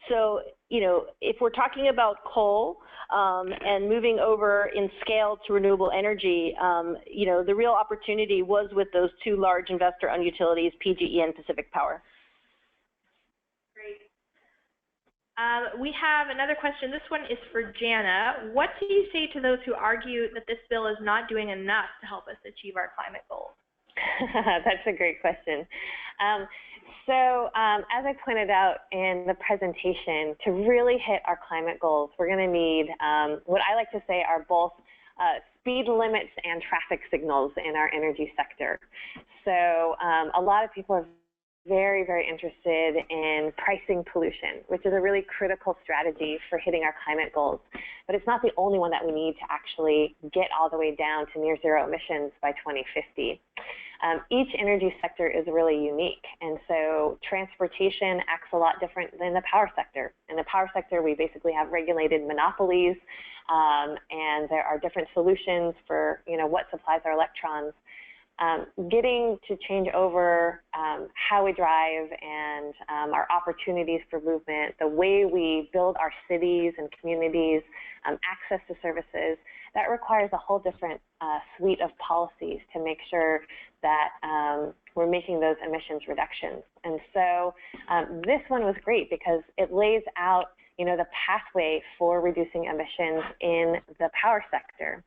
So, if we're talking about coal and moving over in scale to renewable energy, the real opportunity was with those two large investor-owned utilities, PGE and Pacific Power. Great. We have another question. This one is for Jana. What do you say to those who argue that this bill is not doing enough to help us achieve our climate goals? That's a great question. So as I pointed out in the presentation, to really hit our climate goals, we're going to need what I like to say are both speed limits and traffic signals in our energy sector. So a lot of people are very, very interested in pricing pollution, which is a really critical strategy for hitting our climate goals. But it's not the only one that we need to actually get all the way down to near zero emissions by 2050. Each energy sector is really unique, and so transportation acts a lot different than the power sector. In the power sector, we basically have regulated monopolies, and there are different solutions for what supplies our electrons. Getting to change over how we drive and our opportunities for movement, the way we build our cities and communities, access to services, that requires a whole different suite of policies to make sure that we're making those emissions reductions. And so this one was great because it lays out the pathway for reducing emissions in the power sector.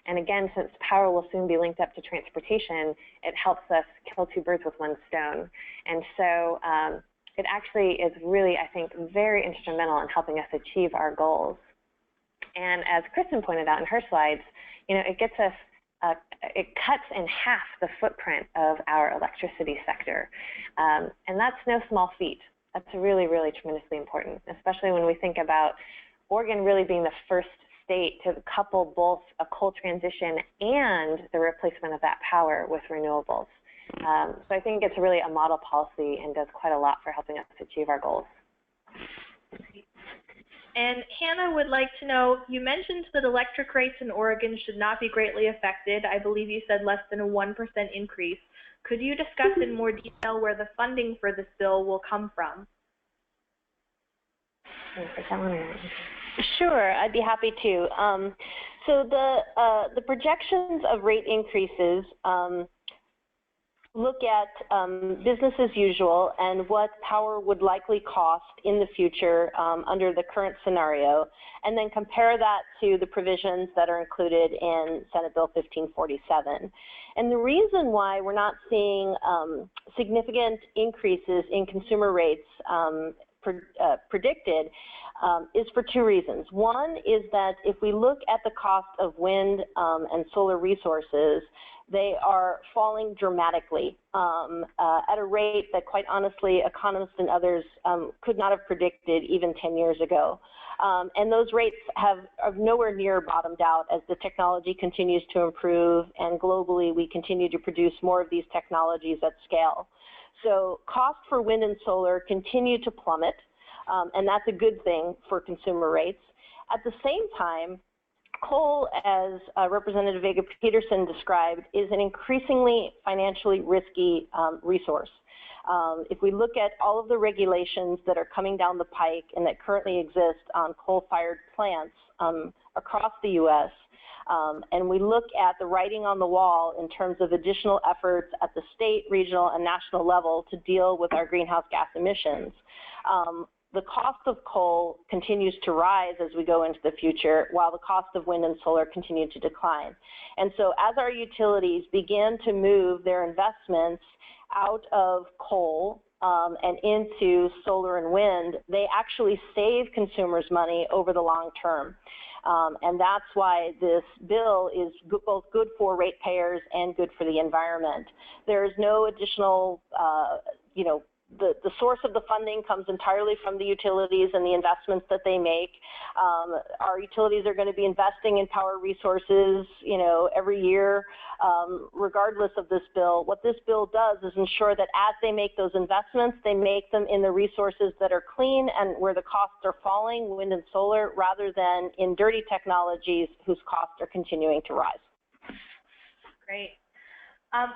And again, since power will soon be linked up to transportation, it helps us kill two birds with one stone. And so it actually is really, I think, very instrumental in helping us achieve our goals. And as Kristen pointed out in her slides, it gets us, it cuts in half the footprint of our electricity sector. And that's no small feat. That's really, really tremendously important, especially when we think about Oregon really being the first state to couple both a coal transition and the replacement of that power with renewables. So I think it's really a model policy and does quite a lot for helping us achieve our goals. And Hannah would like to know, you mentioned that electric rates in Oregon should not be greatly affected. I believe you said less than a 1% increase. Could you discuss in more detail where the funding for this bill will come from? Sure, I'd be happy to. So the projections of rate increases look at business as usual and what power would likely cost in the future under the current scenario, and then compare that to the provisions that are included in Senate Bill 1547. And the reason why we're not seeing significant increases in consumer rates predicted is for two reasons. One is that if we look at the cost of wind and solar resources, they are falling dramatically at a rate that, quite honestly, economists and others could not have predicted even 10 years ago. And those rates have nowhere near bottomed out as the technology continues to improve, and globally we continue to produce more of these technologies at scale. So costs for wind and solar continue to plummet, and that's a good thing for consumer rates. At the same time, coal, as Representative Vega Pederson described, is an increasingly financially risky resource. If we look at all of the regulations that are coming down the pike and that currently exist on coal-fired plants across the U.S., and we look at the writing on the wall in terms of additional efforts at the state, regional, and national level to deal with our greenhouse gas emissions, the cost of coal continues to rise as we go into the future, while the cost of wind and solar continue to decline. And so as our utilities begin to move their investments out of coal and into solar and wind, they actually save consumers money over the long term. And that's why this bill is both good for ratepayers and good for the environment. There is no additional, the source of the funding comes entirely from the utilities and the investments that they make. Our utilities are going to be investing in power resources, every year, regardless of this bill. What this bill does is ensure that as they make those investments, they make them in the resources that are clean and where the costs are falling, wind and solar, rather than in dirty technologies whose costs are continuing to rise. Great.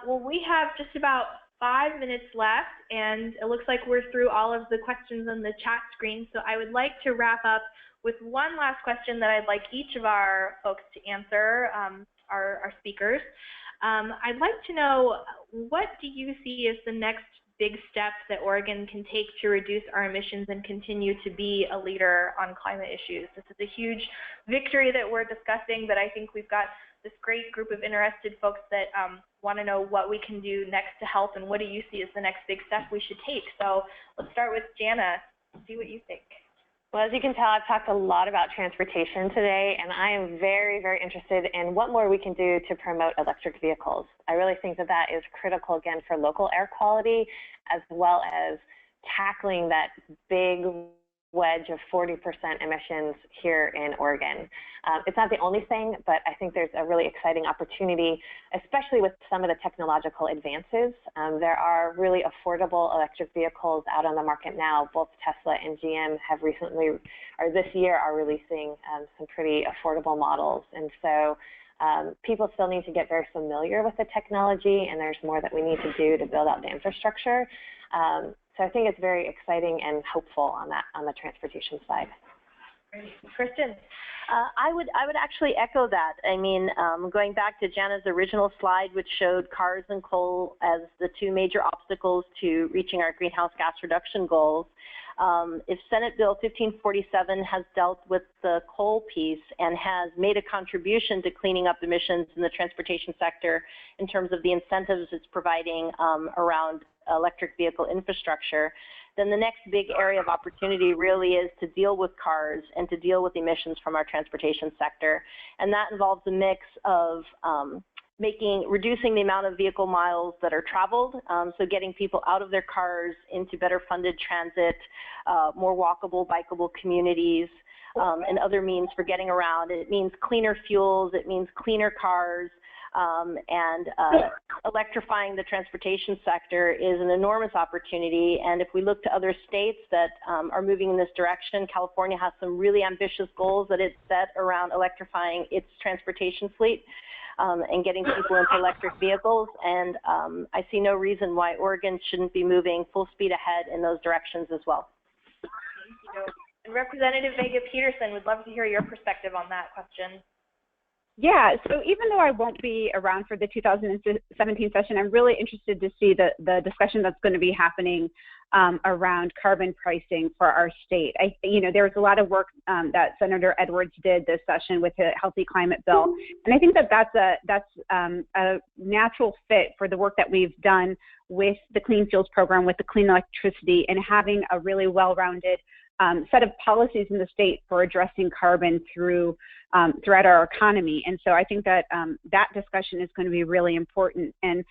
Well, we have just about 5 minutes left, and it looks like we're through all of the questions on the chat screen. So I would like to wrap up with one last question that I'd like each of our folks to answer, our speakers. I'd like to know, what do you see as the next big steps that Oregon can take to reduce our emissions and continue to be a leader on climate issues? This is a huge victory that we're discussing, but I think we've got this great group of interested folks that want to know what we can do next to help, and what do you see as the next big step we should take? So let's start with Jana, see what you think. Well, as you can tell, I've talked a lot about transportation today, and I am very, very interested in what more we can do to promote electric vehicles. I really think that that is critical, again, for local air quality, as well as tackling that big wedge of 40% emissions here in Oregon. It's not the only thing, but I think there's a really exciting opportunity, especially with some of the technological advances. There are really affordable electric vehicles out on the market now. Both Tesla and GM have recently, or this year, are releasing some pretty affordable models. And so people still need to get very familiar with the technology, and there's more that we need to do to build out the infrastructure. So I think it's very exciting and hopeful on the transportation side. Great. Kristen? I would actually echo that. I mean, going back to Jana's original slide, which showed cars and coal as the two major obstacles to reaching our greenhouse gas reduction goals, if Senate Bill 1547 has dealt with the coal piece and has made a contribution to cleaning up emissions in the transportation sector in terms of the incentives it's providing around electric vehicle infrastructure, then the next big area of opportunity really is to deal with cars and to deal with emissions from our transportation sector. And that involves a mix of reducing the amount of vehicle miles that are traveled, so getting people out of their cars into better funded transit, more walkable, bikeable communities, and other means for getting around. It means cleaner fuels, it means cleaner cars, and electrifying the transportation sector is an enormous opportunity. And if we look to other states that are moving in this direction, California has some really ambitious goals that it's set around electrifying its transportation fleet and getting people into electric vehicles. And I see no reason why Oregon shouldn't be moving full speed ahead in those directions as well. Thank you. And Representative Vega Pederson, would love to hear your perspective on that question. Yeah, so even though I won't be around for the 2017 session, I'm really interested to see the discussion that's going to be happening around carbon pricing for our state. There was a lot of work that Senator Edwards did this session with the Healthy Climate Bill, and I think that's a natural fit for the work that we've done with the Clean Fuels Program, with the clean electricity, and having a really well-rounded set of policies in the state for addressing carbon throughout our economy. And so I think that that discussion is going to be really important. And,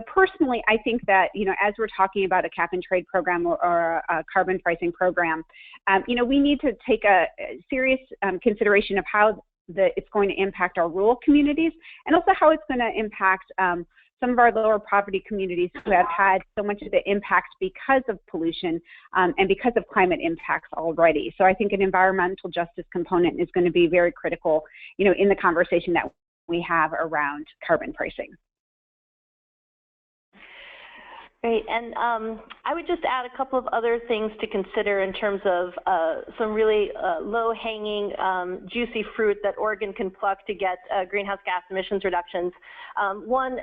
personally, I think that, as we're talking about a cap and trade program or a carbon pricing program, we need to take a serious consideration of how it's going to impact our rural communities, and also how it's going to impact some of our lower poverty communities who have had so much of the impact because of pollution and because of climate impacts already. So I think an environmental justice component is going to be very critical, in the conversation that we have around carbon pricing. Great, and I would just add a couple of other things to consider in terms of some really low-hanging, juicy fruit that Oregon can pluck to get greenhouse gas emissions reductions. One,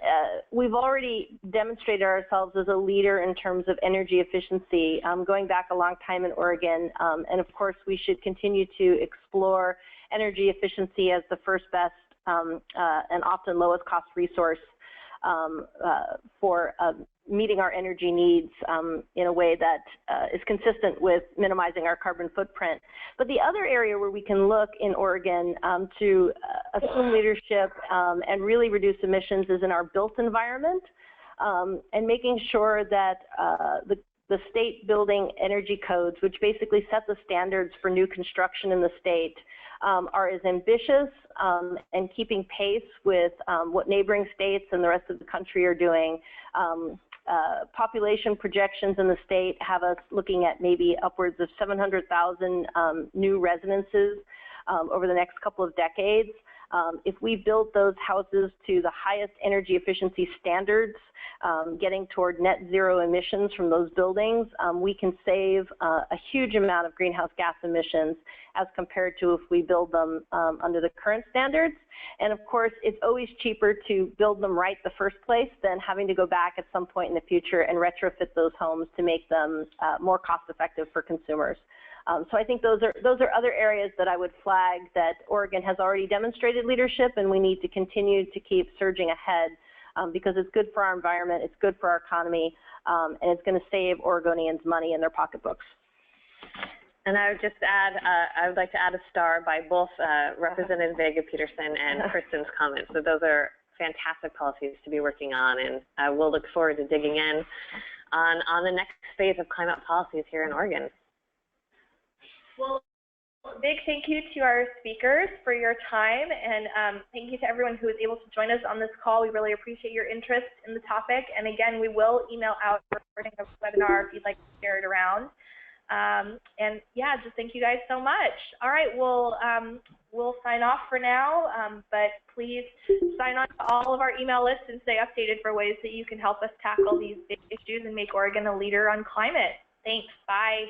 we've already demonstrated ourselves as a leader in terms of energy efficiency, going back a long time in Oregon, and of course we should continue to explore energy efficiency as the first best and often lowest cost resource for meeting our energy needs in a way that is consistent with minimizing our carbon footprint. But the other area where we can look in Oregon to assume leadership and really reduce emissions is in our built environment, and making sure that the state building energy codes, which basically set the standards for new construction in the state, are as ambitious and keeping pace with what neighboring states and the rest of the country are doing. Population projections in the state have us looking at maybe upwards of 700,000 new residences over the next couple of decades. If we build those houses to the highest energy efficiency standards, getting toward net zero emissions from those buildings, we can save a huge amount of greenhouse gas emissions as compared to if we build them under the current standards. And of course, it's always cheaper to build them right the first place than having to go back at some point in the future and retrofit those homes to make them more cost effective for consumers. So I think those are other areas that I would flag that Oregon has already demonstrated leadership, and we need to continue to keep surging ahead because it's good for our environment, it's good for our economy, and it's going to save Oregonians money in their pocketbooks. And I would just add, I would like to add a star by both Representative Vega Pederson and Kristen's comments. So those are fantastic policies to be working on, and we'll look forward to digging in on the next phase of climate policies here in Oregon. Well, big thank you to our speakers for your time, and thank you to everyone who was able to join us on this call. We really appreciate your interest in the topic, and again, we will email out a recording of the webinar if you'd like to share it around. And yeah, just thank you guys so much. All right, we'll sign off for now, but please sign on to all of our email lists and stay updated for ways that you can help us tackle these big issues and make Oregon a leader on climate. Thanks, bye.